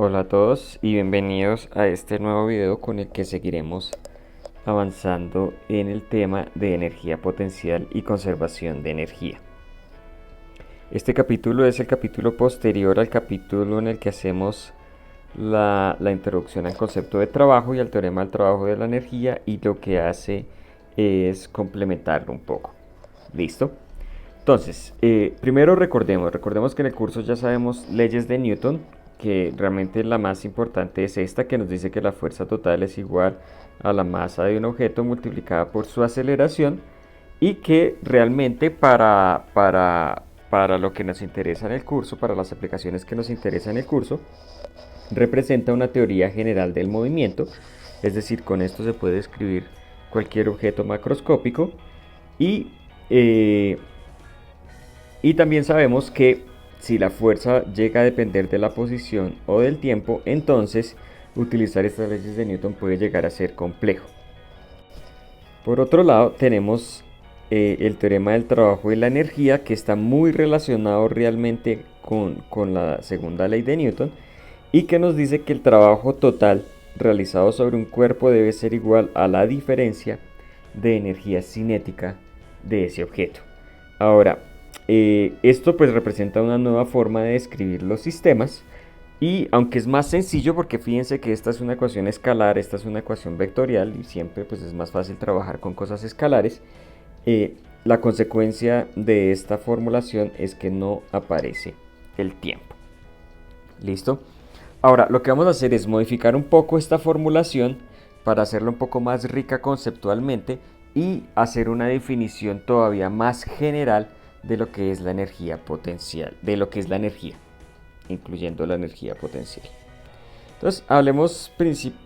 Hola a todos y bienvenidos a este nuevo video con el que seguiremos avanzando en el tema de energía potencial y conservación de energía. Este capítulo es el capítulo posterior al capítulo en el que hacemos la introducción al concepto de trabajo y al teorema del trabajo de la energía, y lo que hace es complementarlo un poco. ¿Listo? Entonces, primero recordemos que en el curso ya sabemos leyes de Newton, que realmente la más importante es esta, que nos dice que la fuerza total es igual a la masa de un objeto multiplicada por su aceleración, y que realmente para lo que nos interesa en el curso, para las aplicaciones que nos interesan en el curso, representa una teoría general del movimiento. Es decir, con esto se puede describir cualquier objeto macroscópico. Y eh, y también sabemos que si la fuerza llega a depender de la posición o del tiempo, entonces utilizar estas leyes de Newton puede llegar a ser complejo. Por otro lado, tenemos el teorema del trabajo y la energía, que está muy relacionado realmente con la segunda ley de Newton, y que nos dice que el trabajo total realizado sobre un cuerpo debe ser igual a la diferencia de energía cinética de ese objeto. Ahora, esto pues representa una nueva forma de describir los sistemas, y aunque es más sencillo, porque fíjense que esta es una ecuación escalar, esta es una ecuación vectorial, y siempre pues es más fácil trabajar con cosas escalares, la consecuencia de esta formulación es que no aparece el tiempo. ¿Listo? Ahora, lo que vamos a hacer es modificar un poco esta formulación para hacerla un poco más rica conceptualmente y hacer una definición todavía más general de lo que es la energía potencial, de lo que es la energía, incluyendo la energía potencial. Entonces, hablemos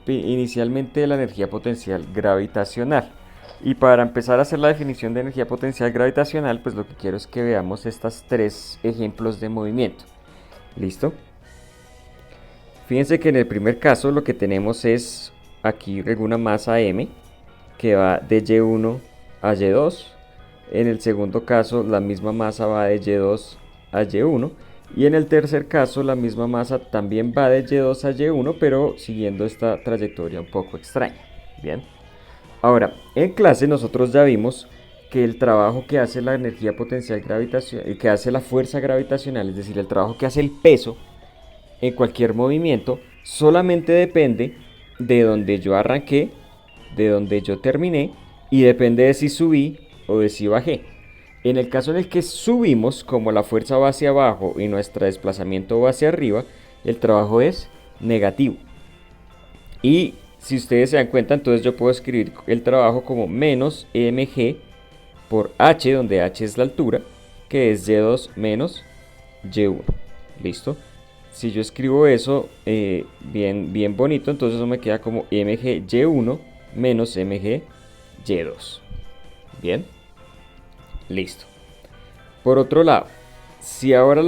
inicialmente de la energía potencial gravitacional. Y para empezar a hacer la definición de energía potencial gravitacional, pues lo que quiero es que veamos estos tres ejemplos de movimiento. ¿Listo? Fíjense que en el primer caso lo que tenemos es aquí una masa m que va de y1 a y2. En el segundo caso la misma masa va de y2 a y1. Y en el tercer caso la misma masa también va de y2 a y1, pero siguiendo esta trayectoria un poco extraña. Bien. Ahora, en clase nosotros ya vimos que el trabajo que hace la energía potencial gravitacional, que hace la fuerza gravitacional, es decir, el trabajo que hace el peso en cualquier movimiento, solamente depende de donde yo arranqué, de donde yo terminé, y depende de si subí o de si bajé. En el caso en el que subimos, como la fuerza va hacia abajo y nuestro desplazamiento va hacia arriba, el trabajo es negativo. Y si ustedes se dan cuenta, entonces yo puedo escribir el trabajo como menos mg por h, donde h es la altura, que es y2 menos y1. ¿Listo? Si yo escribo eso bien bonito, entonces eso me queda como mg y1 menos mg y2. Bien, listo. Por otro lado, si ahora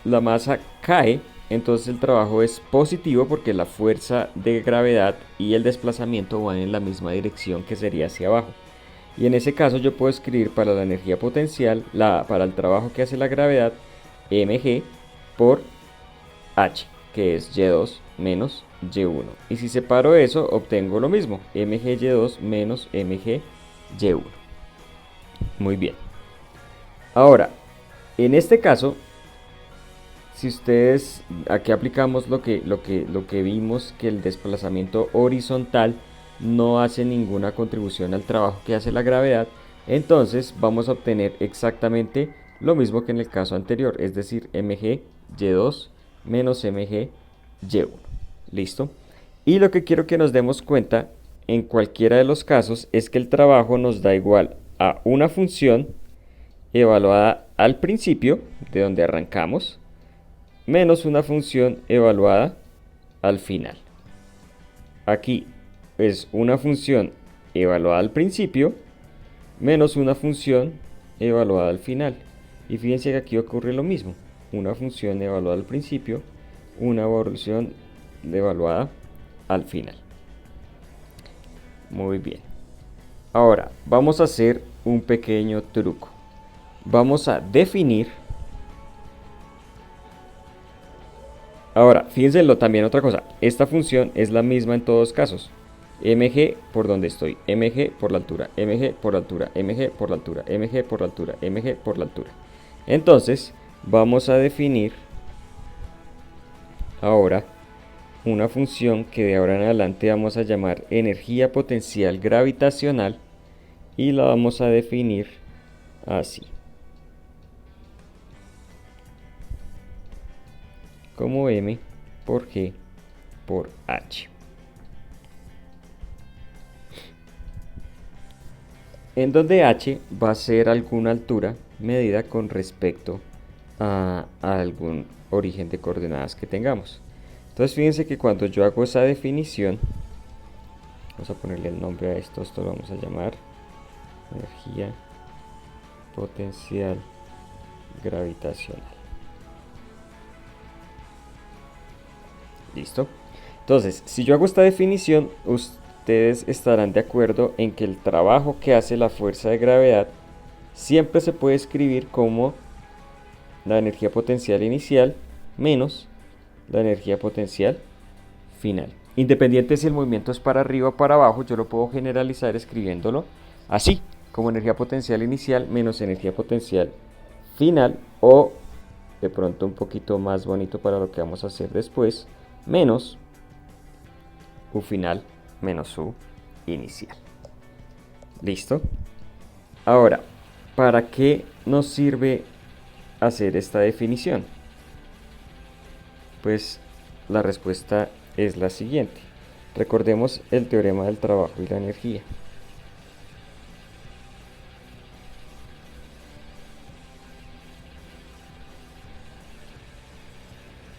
la masa cae, entonces el trabajo es positivo, porque la fuerza de gravedad y el desplazamiento van en la misma dirección, que sería hacia abajo. Y en ese caso yo puedo escribir para la energía potencial, para el trabajo que hace la gravedad, mg por h, que es y2 menos y1. Y si separo eso, obtengo lo mismo, mg y2 menos mg y1. Muy bien. Ahora, en este caso, si ustedes, aquí aplicamos lo que vimos, que el desplazamiento horizontal no hace ninguna contribución al trabajo que hace la gravedad, entonces vamos a obtener exactamente lo mismo que en el caso anterior, es decir, mg y2 menos mg y1. ¿Listo? Y lo que quiero que nos demos cuenta en cualquiera de los casos es que el trabajo nos da igual a una función evaluada al principio, de donde arrancamos, menos una función evaluada al final. Aquí es una función evaluada al principio menos una función evaluada al final. Y fíjense que aquí ocurre lo mismo. Una función evaluada al principio, una evaluación evaluada al final. Muy bien. Ahora vamos a hacer un pequeño truco. Vamos a definir Ahora, fíjense también otra cosa. Esta función es la misma en todos casos. mg por donde estoy, mg por la altura, mg por la altura, mg por la altura, mg por la altura, mg por la altura. Entonces, vamos a definir ahora una función que de ahora en adelante vamos a llamar energía potencial gravitacional y la vamos a definir así, como m por g por h. En donde h va a ser alguna altura medida con respecto a algún origen de coordenadas que tengamos. Entonces fíjense que cuando yo hago esa definición, vamos a ponerle el nombre a esto lo vamos a llamar energía potencial gravitacional. ¿Listo? Entonces, si yo hago esta definición, ustedes estarán de acuerdo en que el trabajo que hace la fuerza de gravedad siempre se puede escribir como la energía potencial inicial menos la energía potencial final. Independiente si el movimiento es para arriba o para abajo, yo lo puedo generalizar escribiéndolo así, como energía potencial inicial menos energía potencial final, o de pronto un poquito más bonito para lo que vamos a hacer después, menos U final menos U inicial. ¿Listo? Ahora, ¿para qué nos sirve hacer esta definición? Pues la respuesta es la siguiente. Recordemos el teorema del trabajo y la energía.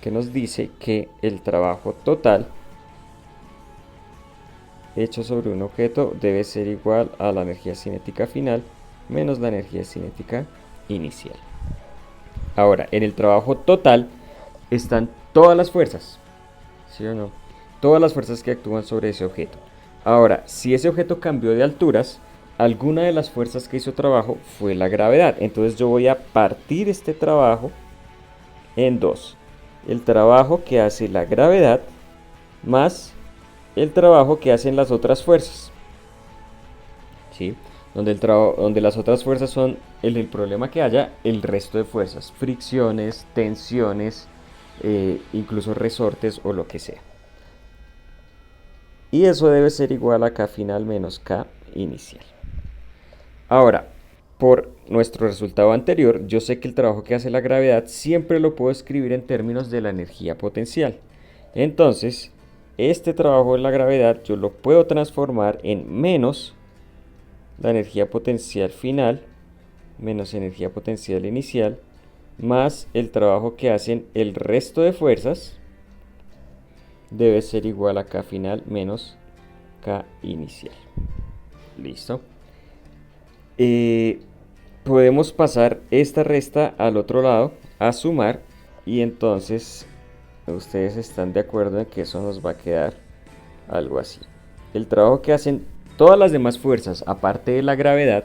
Que nos dice que el trabajo total hecho sobre un objeto debe ser igual a la energía cinética final menos la energía cinética inicial. Ahora, en el trabajo total están todas las fuerzas, ¿sí o no? Todas las fuerzas que actúan sobre ese objeto. Ahora, si ese objeto cambió de alturas, alguna de las fuerzas que hizo trabajo fue la gravedad. Entonces yo voy a partir este trabajo en dos. El trabajo que hace la gravedad más el trabajo que hacen las otras fuerzas. ¿Sí? Donde las otras fuerzas son el problema que haya, el resto de fuerzas, fricciones, tensiones, incluso resortes o lo que sea. Y eso debe ser igual a K final menos K inicial. Ahora, por nuestro resultado anterior, yo sé que el trabajo que hace la gravedad siempre lo puedo escribir en términos de la energía potencial. Entonces, este trabajo de la gravedad yo lo puedo transformar en menos la energía potencial final menos energía potencial inicial más el trabajo que hacen el resto de fuerzas debe ser igual a K final menos K inicial. ¿Listo? Podemos pasar esta resta al otro lado a sumar y entonces ustedes están de acuerdo en que eso nos va a quedar algo así. El trabajo que hacen todas las demás fuerzas aparte de la gravedad.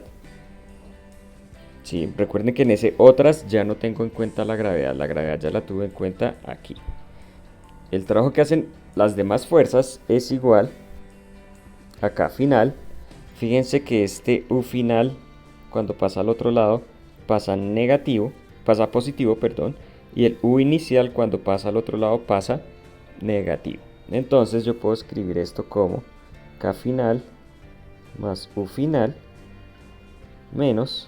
Sí, recuerden que en ese otras ya no tengo en cuenta la gravedad ya la tuve en cuenta aquí. El trabajo que hacen las demás fuerzas es igual a K final. Fíjense que este U final, cuando pasa al otro lado, pasa positivo, perdón, y el U inicial cuando pasa al otro lado pasa negativo. Entonces yo puedo escribir esto como K final más U final menos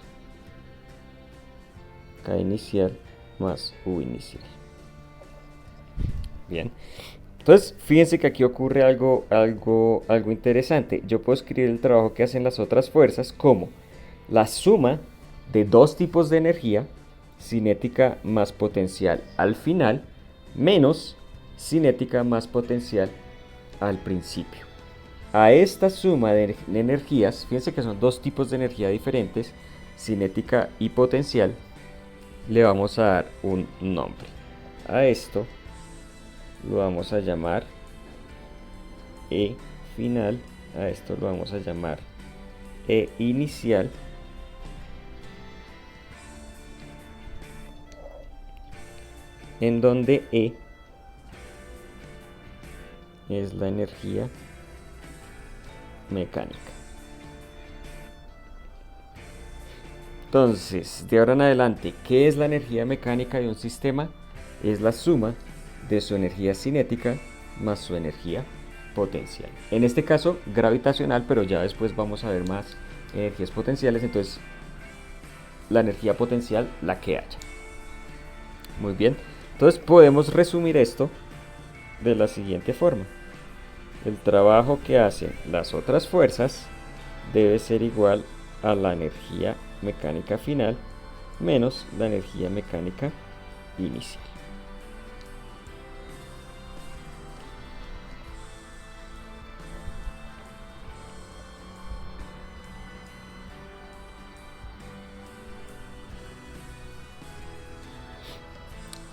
K inicial más U inicial. Bien. Entonces, fíjense que aquí ocurre algo interesante. Yo puedo escribir el trabajo que hacen las otras fuerzas como la suma de dos tipos de energía, cinética más potencial al final, menos cinética más potencial al principio. A esta suma de energías, fíjense que son dos tipos de energía diferentes, cinética y potencial, le vamos a dar un nombre. A esto lo vamos a llamar E final, a esto lo vamos a llamar E inicial, en donde E es la energía mecánica. Entonces, de ahora en adelante, ¿qué es la energía mecánica de un sistema? Es la suma de su energía cinética más su energía potencial. En este caso, gravitacional, pero ya después vamos a ver más energías potenciales. Entonces, la energía potencial, la que haya. Muy bien. Entonces, podemos resumir esto de la siguiente forma. El trabajo que hacen las otras fuerzas debe ser igual a la energía mecánica final menos la energía mecánica inicial.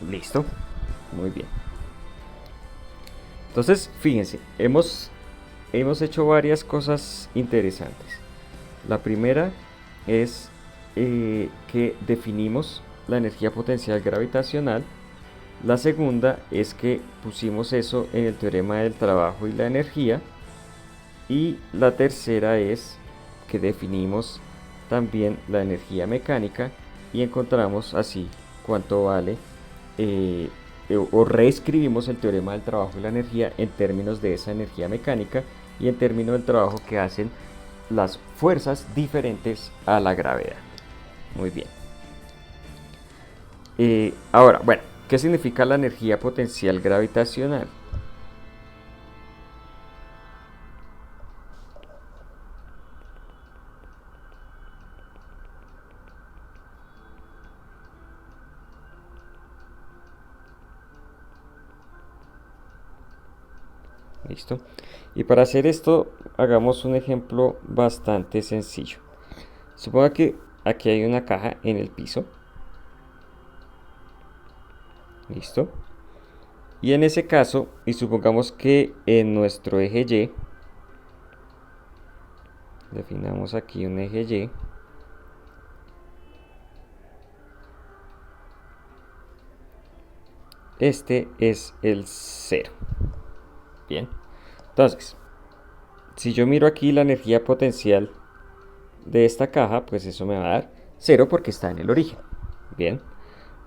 Listo, muy bien. Entonces, fíjense, hemos hecho varias cosas interesantes. La primera es que definimos la energía potencial gravitacional. La segunda es que pusimos eso en el teorema del trabajo y la energía. Y la tercera es que definimos también la energía mecánica y encontramos así cuánto vale o reescribimos el teorema del trabajo y la energía en términos de esa energía mecánica y en términos del trabajo que hacen las fuerzas diferentes a la gravedad. Muy bien. Ahora, bueno, ¿qué significa la energía potencial gravitacional? Listo. Y para hacer esto, hagamos un ejemplo bastante sencillo. Suponga que aquí hay una caja en el piso. Listo. Y en ese caso, y supongamos que en nuestro eje Y, definamos aquí un eje Y, este es el 0. Bien. Entonces, si yo miro aquí la energía potencial de esta caja, pues eso me va a dar 0 porque está en el origen. Bien.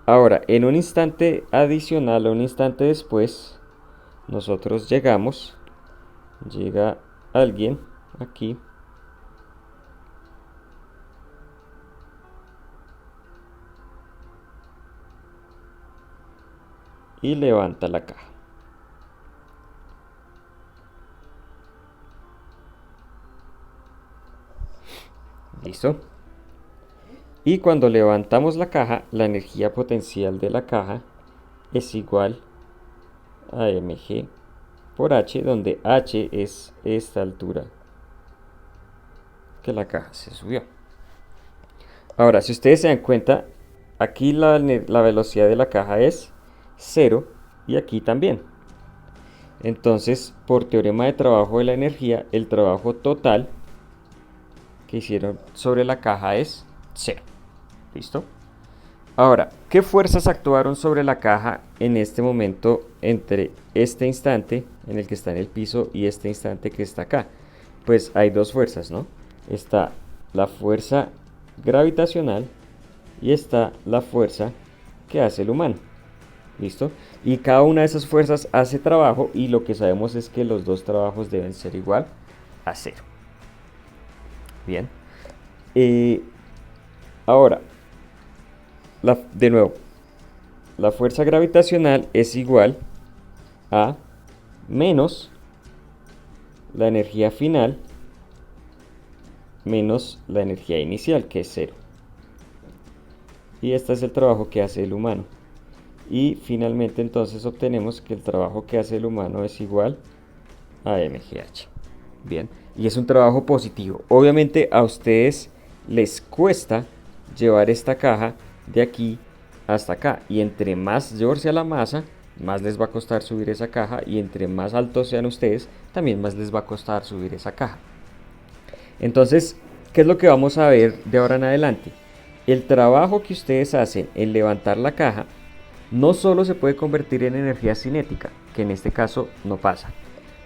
Ahora, en un instante adicional o un instante después, nosotros llega alguien aquí y levanta la caja. ¿Listo? Y cuando levantamos la caja, la energía potencial de la caja es igual a mg por h, donde h es esta altura que la caja se subió. Ahora, si ustedes se dan cuenta, aquí la velocidad de la caja es 0 y aquí también. Entonces, por teorema de trabajo de la energía, el trabajo total que hicieron sobre la caja es 0. ¿Listo? Ahora, ¿qué fuerzas actuaron sobre la caja en este momento entre este instante en el que está en el piso y este instante que está acá? Pues hay dos fuerzas, ¿no? Está la fuerza gravitacional y está la fuerza que hace el humano. ¿Listo? Y cada una de esas fuerzas hace trabajo y lo que sabemos es que los dos trabajos deben ser igual a 0. Bien. Ahora, de nuevo, la fuerza gravitacional es igual a menos la energía final menos la energía inicial, que es 0. Y este es el trabajo que hace el humano. Y finalmente entonces obtenemos que el trabajo que hace el humano es igual a mgh. Bien, y es un trabajo positivo. Obviamente a ustedes les cuesta llevar esta caja de aquí hasta acá. Y entre más mayor sea la masa, más les va a costar subir esa caja. Y entre más altos sean ustedes, también más les va a costar subir esa caja. Entonces, ¿qué es lo que vamos a ver de ahora en adelante? El trabajo que ustedes hacen en levantar la caja no solo se puede convertir en energía cinética, que en este caso no pasa,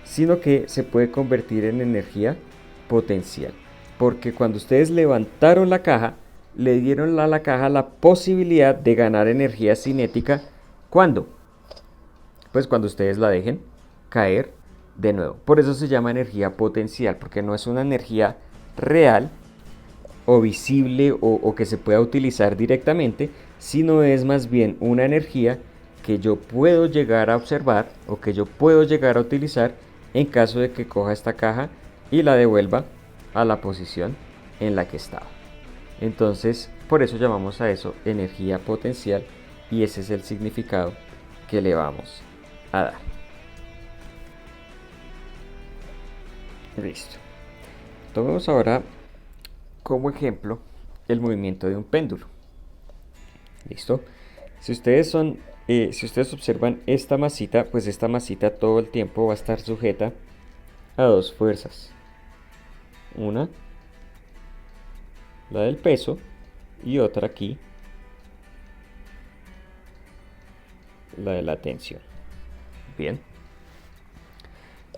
sino que se puede convertir en energía potencial. Porque cuando ustedes levantaron la caja, le dieron a la caja la posibilidad de ganar energía cinética. ¿Cuándo? Pues cuando ustedes la dejen caer de nuevo. Por eso se llama energía potencial, porque no es una energía real o visible o que se pueda utilizar directamente, sino es más bien una energía que yo puedo llegar a observar o que yo puedo llegar a utilizar en caso de que coja esta caja y la devuelva a la posición en la que estaba. Entonces, por eso llamamos a eso energía potencial, y ese es el significado que le vamos a dar. Listo. Tomemos ahora como ejemplo el movimiento de un péndulo. ¿Listo? Si ustedes observan esta masita, pues esta masita todo el tiempo va a estar sujeta a dos fuerzas. Una, la del peso, y otra aquí, la de la tensión. Bien.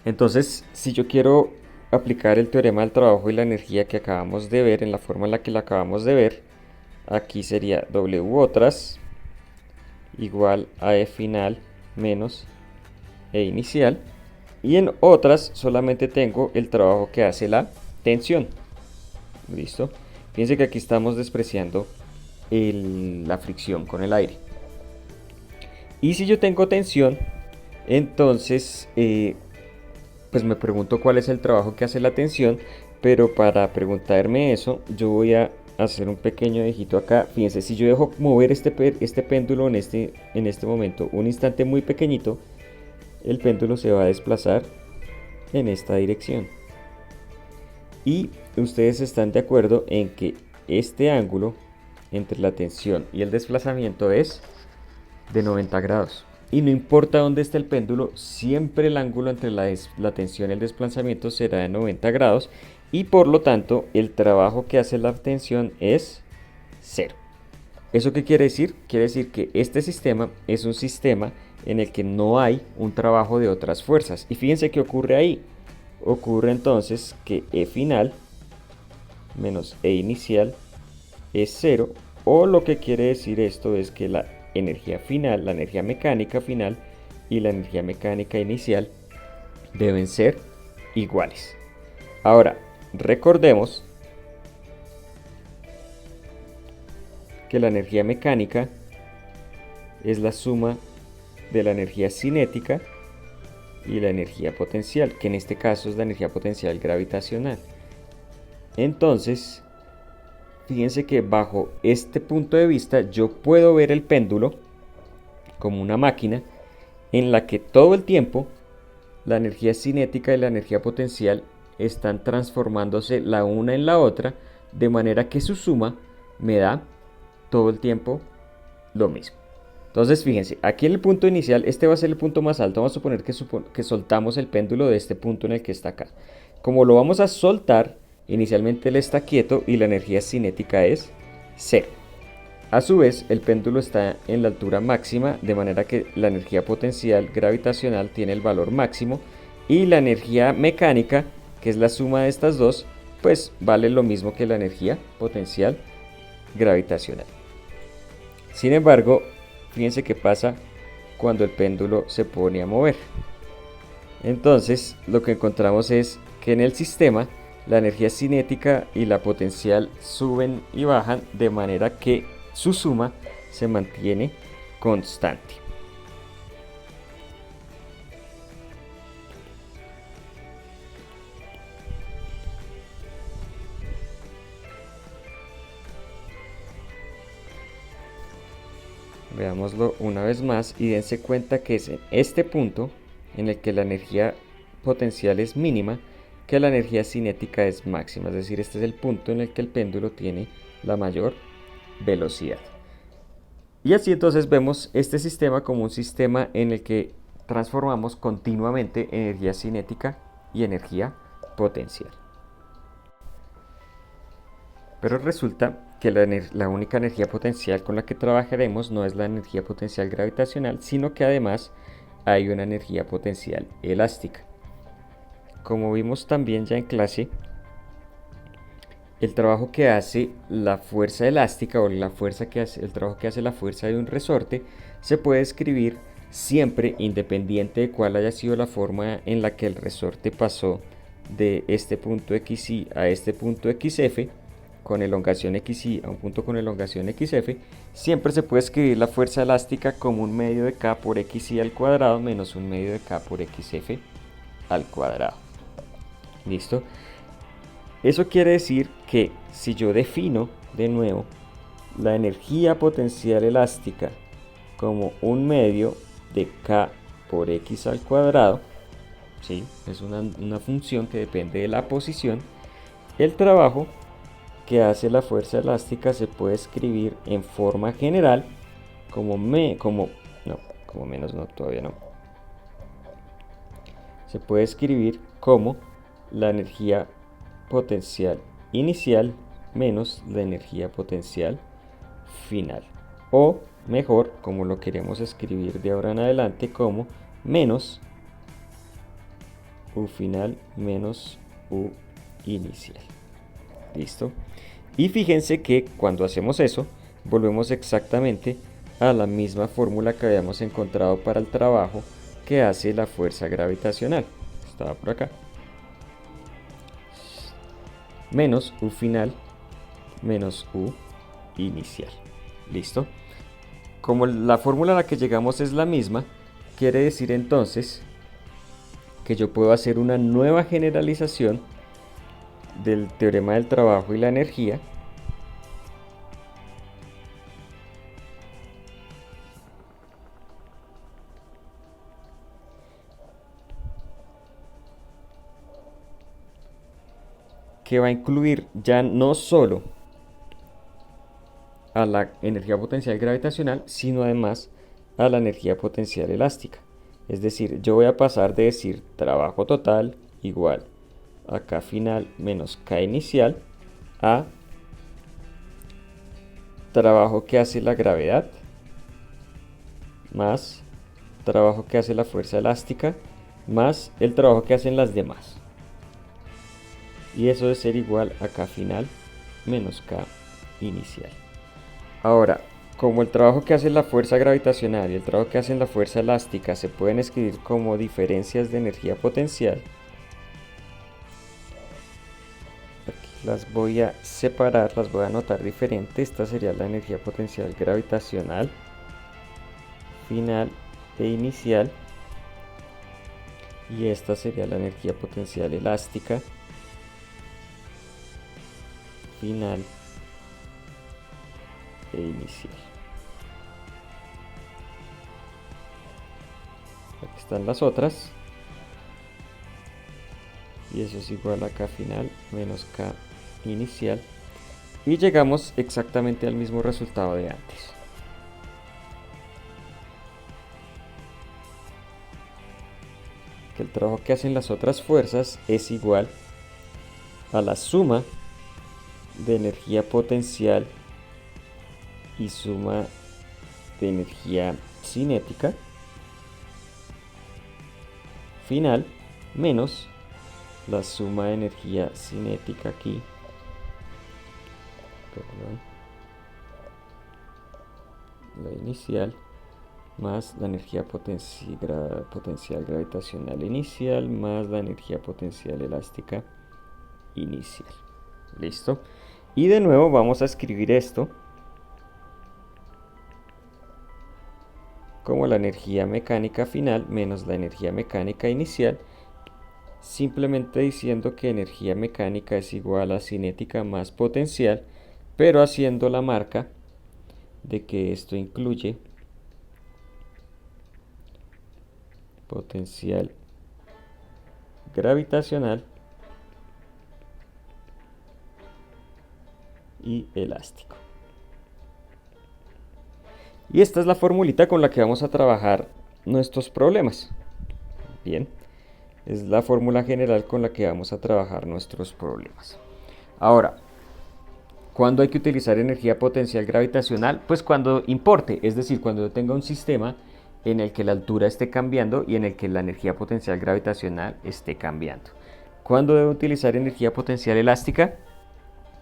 Entonces, si yo quiero aplicar el teorema del trabajo y la energía que acabamos de ver, en la forma en la que la acabamos de ver, aquí sería W otras igual a E final menos E inicial, y en otras solamente tengo el trabajo que hace la tensión. ¿Listo? Fíjense que aquí estamos despreciando la fricción con el aire. Y si yo tengo tensión, entonces pues me pregunto cuál es el trabajo que hace la tensión, pero para preguntarme eso yo voy a hacer un pequeño dejito acá. Fíjense, si yo dejo mover este péndulo en este momento un instante muy pequeñito, el péndulo se va a desplazar en esta dirección. Y ustedes están de acuerdo en que este ángulo entre la tensión y el desplazamiento es de 90 grados. Y no importa dónde esté el péndulo, siempre el ángulo entre la tensión y el desplazamiento será de 90 grados. Y por lo tanto, el trabajo que hace la tensión es 0. ¿Eso qué quiere decir? Quiere decir que este sistema es un sistema en el que no hay un trabajo de otras fuerzas. Y fíjense qué ocurre ahí. Ocurre entonces que E final menos E inicial es 0, o lo que quiere decir esto es que la energía final, la energía mecánica final y la energía mecánica inicial deben ser iguales. Ahora, recordemos que la energía mecánica es la suma de la energía cinética y la energía potencial, que en este caso es la energía potencial gravitacional. Entonces, fíjense que bajo este punto de vista yo puedo ver el péndulo como una máquina en la que todo el tiempo la energía cinética y la energía potencial están transformándose la una en la otra, de manera que su suma me da todo el tiempo lo mismo. Entonces fíjense, aquí en el punto inicial, este va a ser el punto más alto. Vamos a suponer que soltamos el péndulo de este punto en el que está acá. Como lo vamos a soltar, inicialmente él está quieto y la energía cinética es 0. A su vez, el péndulo está en la altura máxima, de manera que la energía potencial gravitacional tiene el valor máximo, y la energía mecánica, que es la suma de estas dos, pues vale lo mismo que la energía potencial gravitacional. Sin embargo, fíjense qué pasa cuando el péndulo se pone a mover. Entonces, lo que encontramos es que en el sistema la energía cinética y la potencial suben y bajan, de manera que su suma se mantiene constante. Veámoslo una vez más y dense cuenta que es en este punto en el que la energía potencial es mínima que la energía cinética es máxima. Es decir, este es el punto en el que el péndulo tiene la mayor velocidad. Y así entonces vemos este sistema como un sistema en el que transformamos continuamente energía cinética y energía potencial. Pero resulta que la única energía potencial con la que trabajaremos no es la energía potencial gravitacional, sino que además hay una energía potencial elástica. como vimos también ya en clase, el trabajo que hace la fuerza elástica o el trabajo que hace la fuerza de un resorte se puede escribir siempre independiente de cuál haya sido la forma en la que el resorte pasó de este punto xy a este punto xf con elongación xy a un punto con elongación xf. Siempre se puede escribir la fuerza elástica como un medio de k por xy al cuadrado menos un medio de k por xf al cuadrado. ¿Listo? Eso quiere decir que si yo defino de nuevo la energía potencial elástica como un medio de k por x al cuadrado, ¿sí? Es una función que depende de la posición, el trabajo que hace la fuerza elástica se puede escribir en forma general se puede escribir como la energía potencial inicial menos la energía potencial final, o mejor, como lo queremos escribir de ahora en adelante, como menos U final menos U inicial. ¿Listo? Y fíjense que cuando hacemos eso, volvemos exactamente a la misma fórmula que habíamos encontrado para el trabajo que hace la fuerza gravitacional. Estaba por acá. Menos U final menos U inicial. ¿Listo? Como la fórmula a la que llegamos es la misma, quiere decir entonces que yo puedo hacer una nueva generalización del teorema del trabajo y la energía que va a incluir ya no solo a la energía potencial gravitacional, sino además a la energía potencial elástica. Es decir, yo voy a pasar de decir trabajo total igual a K final menos K inicial a trabajo que hace la gravedad más trabajo que hace la fuerza elástica más el trabajo que hacen las demás. Y eso debe ser igual a K final menos K inicial. Ahora, como el trabajo que hace la fuerza gravitacional y el trabajo que hace la fuerza elástica se pueden escribir como diferencias de energía potencial, aquí las voy a separar, las voy a anotar diferente. Esta sería la energía potencial gravitacional final e inicial, y esta sería la energía potencial elástica final e inicial. Aquí están las otras, y eso es igual a K final menos K inicial, y llegamos exactamente al mismo resultado de antes. Que el trabajo que hacen las otras fuerzas es igual a la suma de energía potencial y suma de energía cinética final menos la suma de energía cinética aquí, la inicial, más la energía potencial gravitacional inicial más la energía potencial elástica inicial. ¿Listo? Y de nuevo vamos a escribir esto como la energía mecánica final menos la energía mecánica inicial, simplemente diciendo que energía mecánica es igual a cinética más potencial, pero haciendo la marca de que esto incluye potencial gravitacional y elástico. Y esta es la formulita con la que vamos a trabajar nuestros problemas. Bien, es la fórmula general con la que vamos a trabajar nuestros problemas. Ahora, ¿cuándo hay que utilizar energía potencial gravitacional? Pues cuando importe, es decir, cuando yo tenga un sistema en el que la altura esté cambiando y en el que la energía potencial gravitacional esté cambiando. ¿Cuándo debo utilizar energía potencial elástica?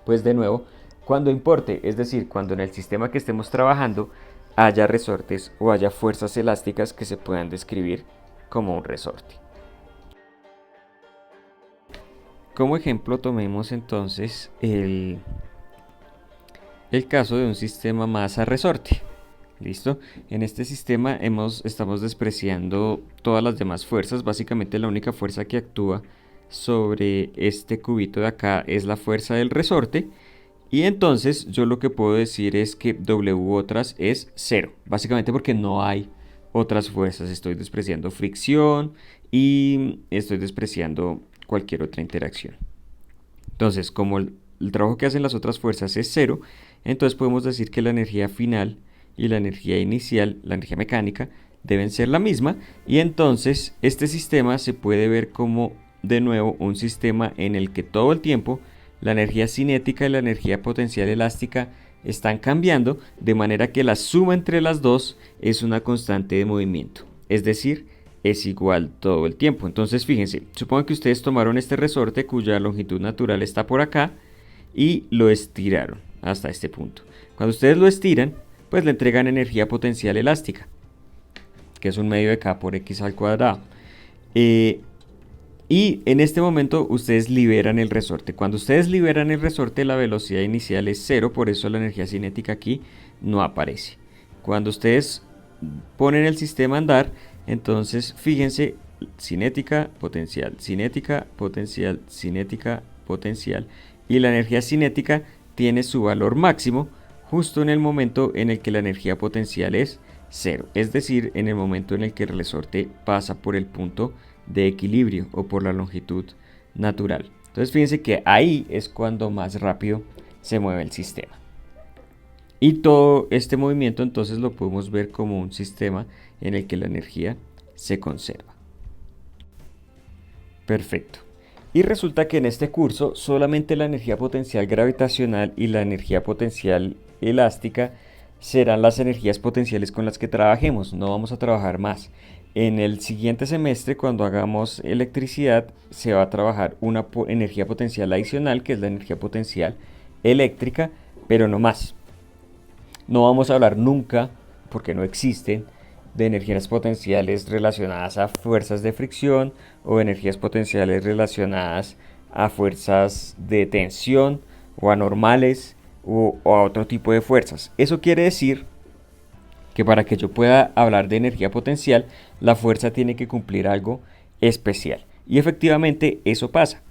Pues de nuevo, cuando importe, es decir, cuando en el sistema que estemos trabajando haya resortes o haya fuerzas elásticas que se puedan describir como un resorte. Como ejemplo, tomemos entonces el caso de un sistema masa-resorte. ¿Listo? En este sistema estamos despreciando todas las demás fuerzas. Básicamente la única fuerza que actúa sobre este cubito de acá es la fuerza del resorte. Y entonces yo lo que puedo decir es que W otras es 0. Básicamente porque no hay otras fuerzas. Estoy despreciando fricción y estoy despreciando cualquier otra interacción. Entonces, como el trabajo que hacen las otras fuerzas es 0, entonces podemos decir que la energía final y la energía inicial, la energía mecánica, deben ser la misma. Y entonces este sistema se puede ver como, de nuevo, un sistema en el que todo el tiempo la energía cinética y la energía potencial elástica están cambiando, de manera que la suma entre las dos es una constante de movimiento. Es decir, es igual todo el tiempo. Entonces fíjense, supongo que ustedes tomaron este resorte cuya longitud natural está por acá y lo estiraron hasta este punto. Cuando ustedes lo estiran, pues le entregan energía potencial elástica, que es un medio de K por X al cuadrado. Y en este momento ustedes liberan el resorte. Cuando ustedes liberan el resorte, la velocidad inicial es 0, por eso la energía cinética aquí no aparece. Cuando ustedes ponen el sistema a andar, entonces fíjense, cinética, potencial, cinética, potencial, cinética, potencial. Y la energía cinética tiene su valor máximo justo en el momento en el que la energía potencial es 0. Es decir, en el momento en el que el resorte pasa por el punto de equilibrio o por la longitud natural. Entonces fíjense que ahí es cuando más rápido se mueve el sistema. Y todo este movimiento entonces lo podemos ver como un sistema en el que la energía se conserva. Perfecto. Y resulta que en este curso solamente la energía potencial gravitacional y la energía potencial elástica serán las energías potenciales con las que trabajemos. No vamos a trabajar más. En el siguiente semestre, cuando hagamos electricidad, se va a trabajar una energía potencial adicional, que es la energía potencial eléctrica, pero no más. No vamos a hablar nunca, porque no existen, de energías potenciales relacionadas a fuerzas de fricción o energías potenciales relacionadas a fuerzas de tensión o anormales o a otro tipo de fuerzas. Eso quiere decir que para que yo pueda hablar de energía potencial, la fuerza tiene que cumplir algo especial. Y efectivamente eso pasa.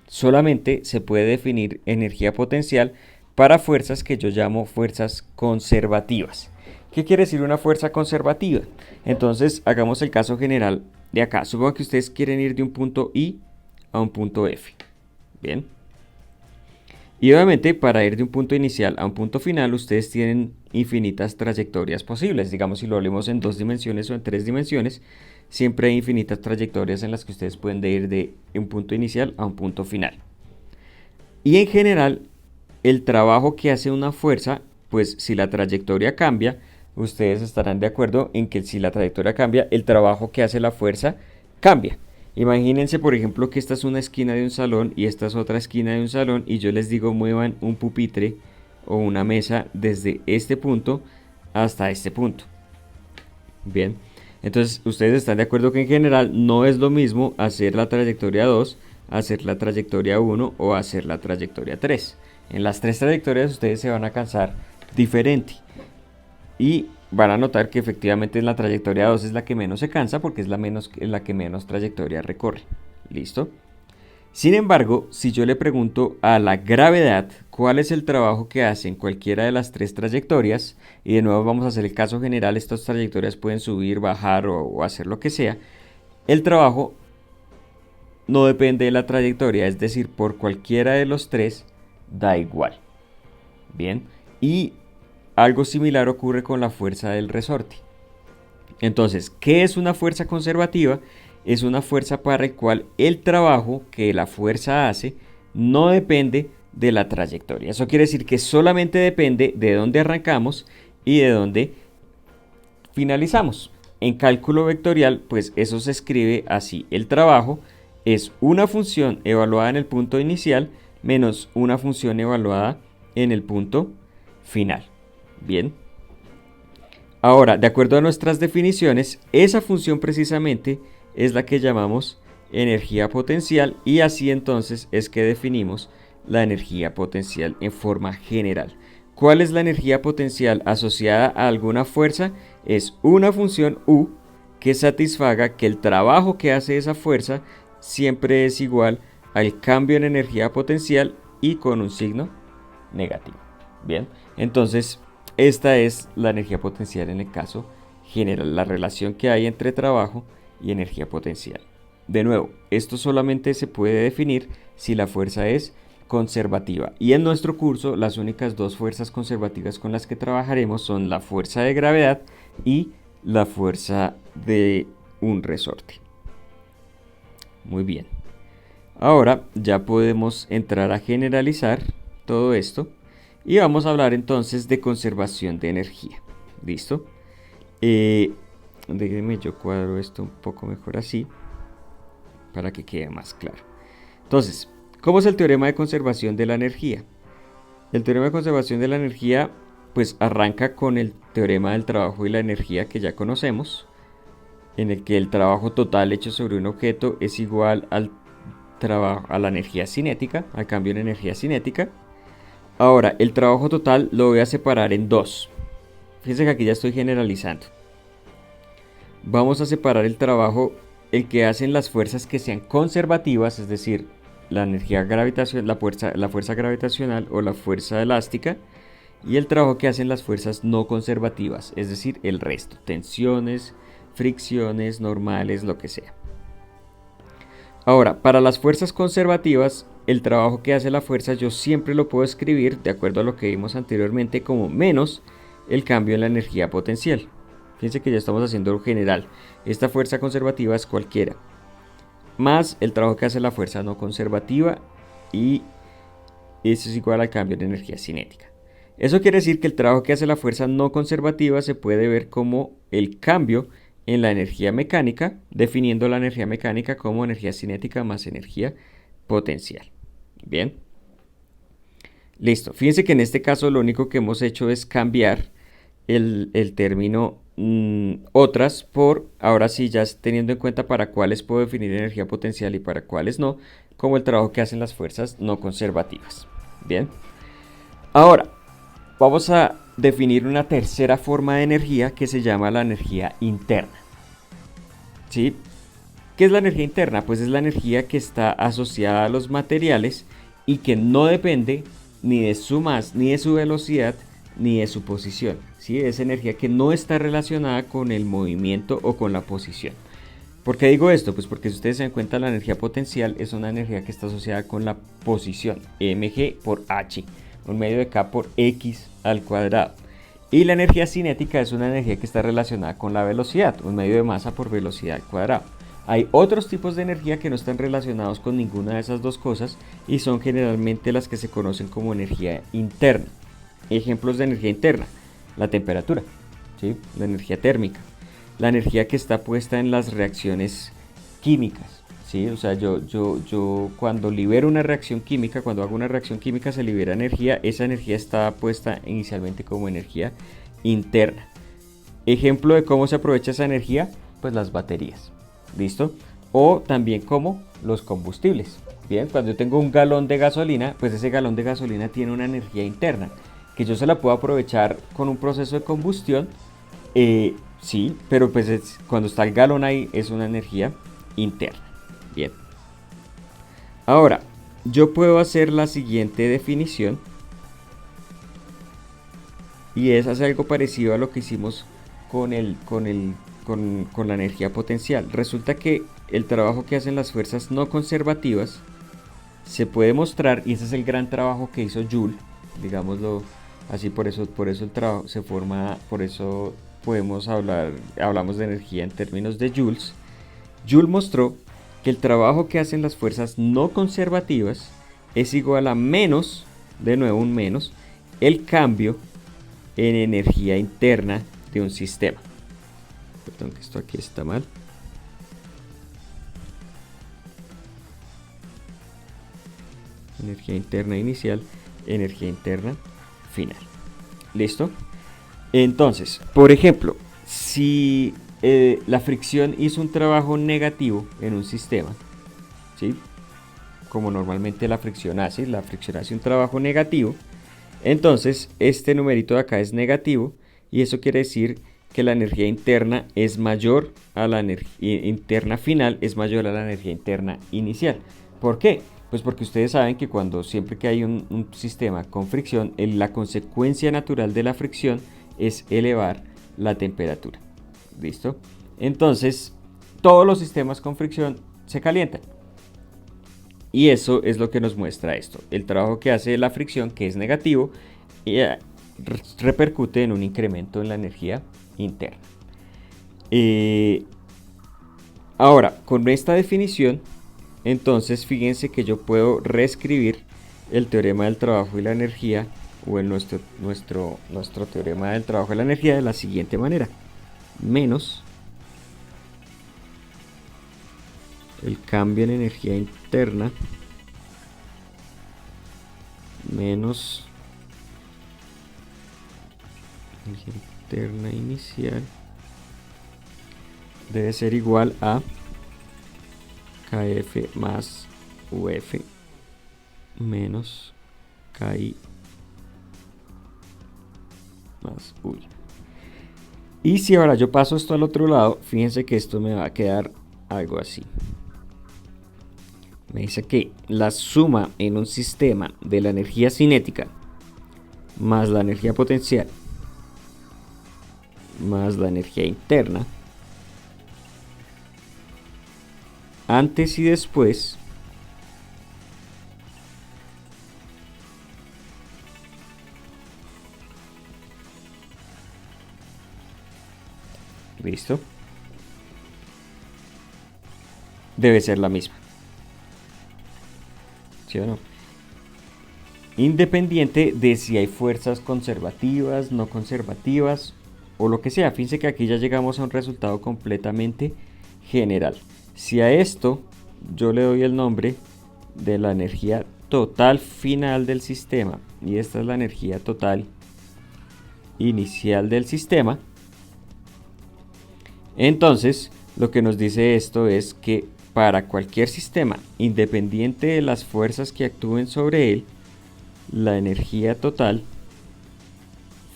Solamente se puede definir energía potencial para fuerzas que yo llamo fuerzas conservativas. ¿Qué quiere decir una fuerza conservativa? Entonces hagamos el caso general de acá. Supongo que ustedes quieren ir de un punto I a un punto F. Bien. Y obviamente para ir de un punto inicial a un punto final ustedes tienen infinitas trayectorias posibles. Digamos, si lo hablemos en 2 dimensiones o en 3 dimensiones, siempre hay infinitas trayectorias en las que ustedes pueden ir de un punto inicial a un punto final. Y en general, el trabajo que hace una fuerza, pues si la trayectoria cambia, ustedes estarán de acuerdo en que si la trayectoria cambia, el trabajo que hace la fuerza cambia. Imagínense, por ejemplo, que esta es una esquina de un salón y esta es otra esquina de un salón y yo les digo muevan un pupitre o una mesa desde este punto hasta este punto. Bien, entonces ustedes están de acuerdo que en general no es lo mismo hacer la trayectoria 2, hacer la trayectoria 1 o hacer la trayectoria 3. En las 3 trayectorias ustedes se van a cansar diferente y van a notar que efectivamente la trayectoria 2 es la que menos se cansa porque es la que menos trayectoria recorre. ¿Listo? Sin embargo, si yo le pregunto a la gravedad cuál es el trabajo que hace en cualquiera de las 3 trayectorias, y de nuevo vamos a hacer el caso general, estas trayectorias pueden subir, bajar o hacer lo que sea, el trabajo no depende de la trayectoria, es decir, por cualquiera de los 3 da igual. Bien, y algo similar ocurre con la fuerza del resorte. Entonces, ¿qué es una fuerza conservativa? Es una fuerza para la cual el trabajo que la fuerza hace no depende de la trayectoria. Eso quiere decir que solamente depende de dónde arrancamos y de dónde finalizamos. En cálculo vectorial, pues eso se escribe así. El trabajo es una función evaluada en el punto inicial menos una función evaluada en el punto final. Bien. Ahora, de acuerdo a nuestras definiciones, esa función precisamente es la que llamamos energía potencial y así entonces es que definimos la energía potencial en forma general. ¿Cuál es la energía potencial asociada a alguna fuerza? Es una función U que satisfaga que el trabajo que hace esa fuerza siempre es igual al cambio en energía potencial y con un signo negativo. Bien, entonces esta es la energía potencial en el caso general, la relación que hay entre trabajo y energía potencial. De nuevo, esto solamente se puede definir si la fuerza es conservativa. Y en nuestro curso, las únicas dos fuerzas conservativas con las que trabajaremos son la fuerza de gravedad y la fuerza de un resorte. Muy bien. Ahora ya podemos entrar a generalizar todo esto y vamos a hablar entonces de conservación de energía. ¿Listo? Déjenme yo cuadro esto un poco mejor así para que quede más claro. Entonces, ¿cómo es el teorema de conservación de la energía? El teorema de conservación de la energía pues arranca con el teorema del trabajo y la energía que ya conocemos, en el que el trabajo total hecho sobre un objeto es igual al trabajo, a la energía cinética, al cambio en energía cinética. Ahora, el trabajo total lo voy a separar en dos. Fíjense que aquí ya estoy generalizando. Vamos a separar el trabajo, el que hacen las fuerzas que sean conservativas, es decir, la energía gravitacional, la fuerza gravitacional o la fuerza elástica, y el trabajo que hacen las fuerzas no conservativas, es decir, el resto, tensiones, fricciones, normales, lo que sea. Ahora, para las fuerzas conservativas, el trabajo que hace la fuerza yo siempre lo puedo escribir, de acuerdo a lo que vimos anteriormente, como menos el cambio en la energía potencial. Fíjense que ya estamos haciendo lo general. Esta fuerza conservativa es cualquiera, más el trabajo que hace la fuerza no conservativa, y eso es igual al cambio de energía cinética. Eso quiere decir que el trabajo que hace la fuerza no conservativa se puede ver como el cambio en la energía mecánica, definiendo la energía mecánica como energía cinética más energía potencial. Bien. Listo. Fíjense que en este caso lo único que hemos hecho es cambiar el término otras por, ahora sí, ya teniendo en cuenta para cuáles puedo definir energía potencial y para cuáles no, como el trabajo que hacen las fuerzas no conservativas. Bien. Ahora, vamos a definir una tercera forma de energía que se llama la energía interna. ¿Sí? ¿Qué es la energía interna? Pues es la energía que está asociada a los materiales y que no depende ni de su masa, ni de su velocidad, ni de su posición. ¿Sí? Es energía que no está relacionada con el movimiento o con la posición. ¿Por qué digo esto? Pues porque si ustedes se dan cuenta, la energía potencial es una energía que está asociada con la posición, mg por h, un medio de k por x al cuadrado. Y la energía cinética es una energía que está relacionada con la velocidad, un medio de masa por velocidad al cuadrado. Hay otros tipos de energía que no están relacionados con ninguna de esas dos cosas y son generalmente las que se conocen como energía interna. Ejemplos de energía interna: la temperatura, ¿sí? La energía térmica, la energía que está puesta en las reacciones químicas, ¿sí? O sea, yo cuando libero una reacción química, cuando hago una reacción química se libera energía, esa energía está puesta inicialmente como energía interna. Ejemplo de cómo se aprovecha esa energía, pues las baterías. ¿Listo? O también como los combustibles. Bien, cuando yo tengo un galón de gasolina, pues ese galón de gasolina tiene una energía interna, que yo se la puedo aprovechar con un proceso de combustión, sí, pero pues cuando está el galón ahí es una energía interna. Bien. Ahora, yo puedo hacer la siguiente definición, y es hacer algo parecido a lo que hicimos con la energía potencial. Resulta que el trabajo que hacen las fuerzas no conservativas se puede mostrar, y ese es el gran trabajo que hizo Joule, digámoslo así, por eso el trabajo se forma, por eso hablamos de energía en términos de joules. Joule mostró que el trabajo que hacen las fuerzas no conservativas es igual a menos, de nuevo un menos, el cambio en energía interna de un sistema. Perdón, que esto aquí está mal. energía interna inicial, energía interna final. ¿Listo? Entonces, por ejemplo, si la fricción hizo un trabajo negativo en un sistema, ¿sí? Como normalmente la fricción hace un trabajo negativo, entonces este numerito de acá es negativo y eso quiere decir que la energía interna es mayor a la energía interna final, es mayor a la energía interna inicial. ¿Por qué? Pues porque ustedes saben que siempre que hay un sistema con fricción, la consecuencia natural de la fricción es elevar la temperatura. ¿Listo? Entonces, todos los sistemas con fricción se calientan. Y eso es lo que nos muestra esto. El trabajo que hace la fricción, que es negativo, repercute en un incremento en la energía interna. Ahora, con esta definición, entonces fíjense que yo puedo reescribir el teorema del trabajo y la energía, o nuestro teorema del trabajo y la energía de la siguiente manera. Menos el cambio en energía interna menos energía interna inicial debe ser igual a KF más UF menos KI más UI. Y si ahora yo paso esto al otro lado, fíjense que esto me va a quedar algo así. Me dice que la suma en un sistema de la energía cinética más la energía potencial más la energía interna antes y después ¿listo? Debe ser la misma. ¿Sí o no? Independiente de si hay fuerzas conservativas, no conservativas o lo que sea. Fíjense que aquí ya llegamos a un resultado completamente general. Si a esto yo le doy el nombre de la energía total final del sistema y esta es la energía total inicial del sistema, entonces lo que nos dice esto es que para cualquier sistema, independiente de las fuerzas que actúen sobre él, la energía total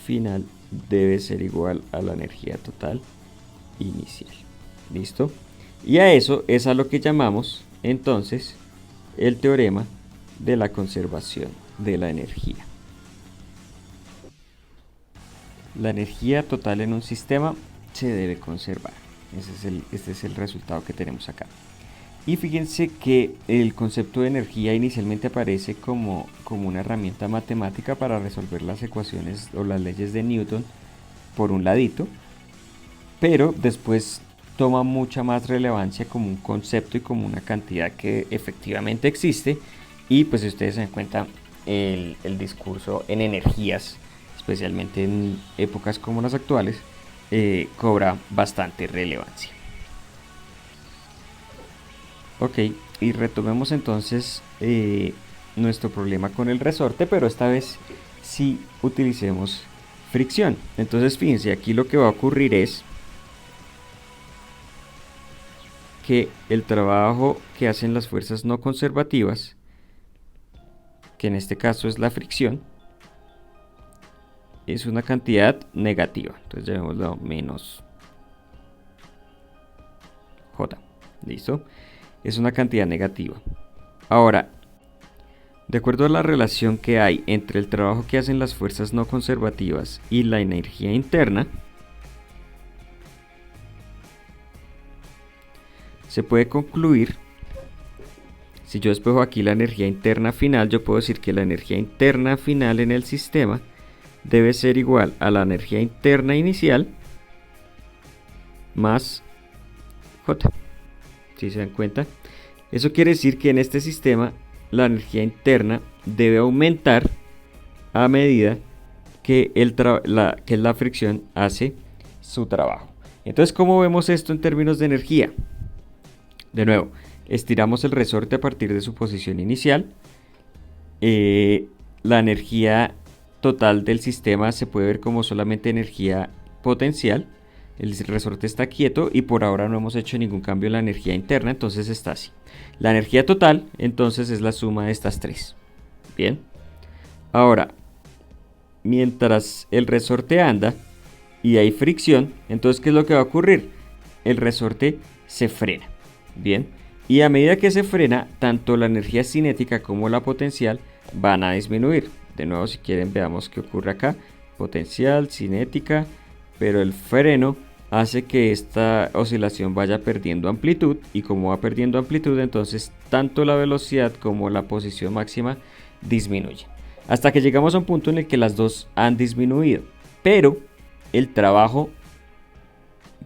final debe ser igual a la energía total inicial. ¿Listo? Y a eso es a lo que llamamos entonces el teorema de la conservación de la energía. La energía total en un sistema se debe conservar. Este es el resultado que tenemos acá. Y fíjense que el concepto de energía inicialmente aparece como una herramienta matemática para resolver las ecuaciones o las leyes de Newton por un ladito, pero después toma mucha más relevancia como un concepto y como una cantidad que efectivamente existe. Y pues si ustedes se dan cuenta, el discurso en energías, especialmente en épocas como las actuales, cobra bastante relevancia. Ok, y retomemos entonces nuestro problema con el resorte, pero esta vez sí utilicemos fricción. Entonces fíjense, aquí lo que va a ocurrir es que el trabajo que hacen las fuerzas no conservativas, que en este caso es la fricción, es una cantidad negativa. Entonces llamémoslo menos J. ¿Listo? Es una cantidad negativa. Ahora, de acuerdo a la relación que hay entre el trabajo que hacen las fuerzas no conservativas y la energía interna, se puede concluir, si yo despejo aquí la energía interna final, yo puedo decir que la energía interna final en el sistema debe ser igual a la energía interna inicial más J. ¿Sí se dan cuenta? Eso quiere decir que en este sistema la energía interna debe aumentar a medida que la fricción hace su trabajo. Entonces, ¿cómo vemos esto en términos de energía? De nuevo, estiramos el resorte a partir de su posición inicial la energía total del sistema se puede ver como solamente energía potencial. El resorte está quieto y por ahora no hemos hecho ningún cambio en la energía interna, entonces está así. La energía total, entonces, es la suma de estas tres. Bien. Ahora, mientras el resorte anda y hay fricción, entonces, ¿qué es lo que va a ocurrir? El resorte se frena. Bien. Y a medida que se frena, tanto la energía cinética como la potencial van a disminuir. De nuevo, si quieren, veamos qué ocurre acá. Potencial, cinética, pero el freno hace que esta oscilación vaya perdiendo amplitud, y como va perdiendo amplitud, entonces tanto la velocidad como la posición máxima disminuyen. Hasta que llegamos a un punto en el que las dos han disminuido, pero el trabajo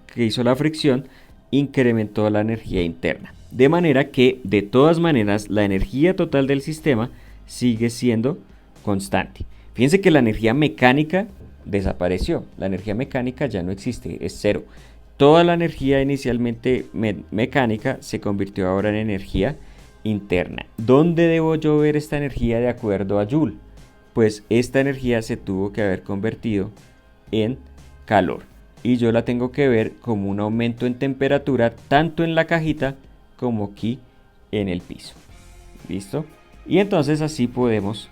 que hizo la fricción incrementó la energía interna. De manera que, de todas maneras, la energía total del sistema sigue siendo constante. Fíjense que la energía mecánica desapareció. La energía mecánica ya no existe, es cero. Toda la energía inicialmente mecánica se convirtió ahora en energía interna. ¿Dónde debo yo ver esta energía de acuerdo a Joule? Pues esta energía se tuvo que haber convertido en calor. Y yo la tengo que ver como un aumento en temperatura tanto en la cajita como aquí en el piso. ¿Listo? Y entonces así podemos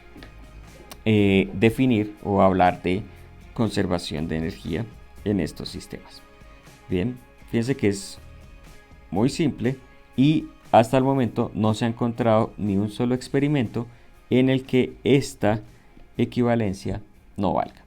definir o hablar de conservación de energía en estos sistemas. Bien, fíjense que es muy simple y hasta el momento no se ha encontrado ni un solo experimento en el que esta equivalencia no valga.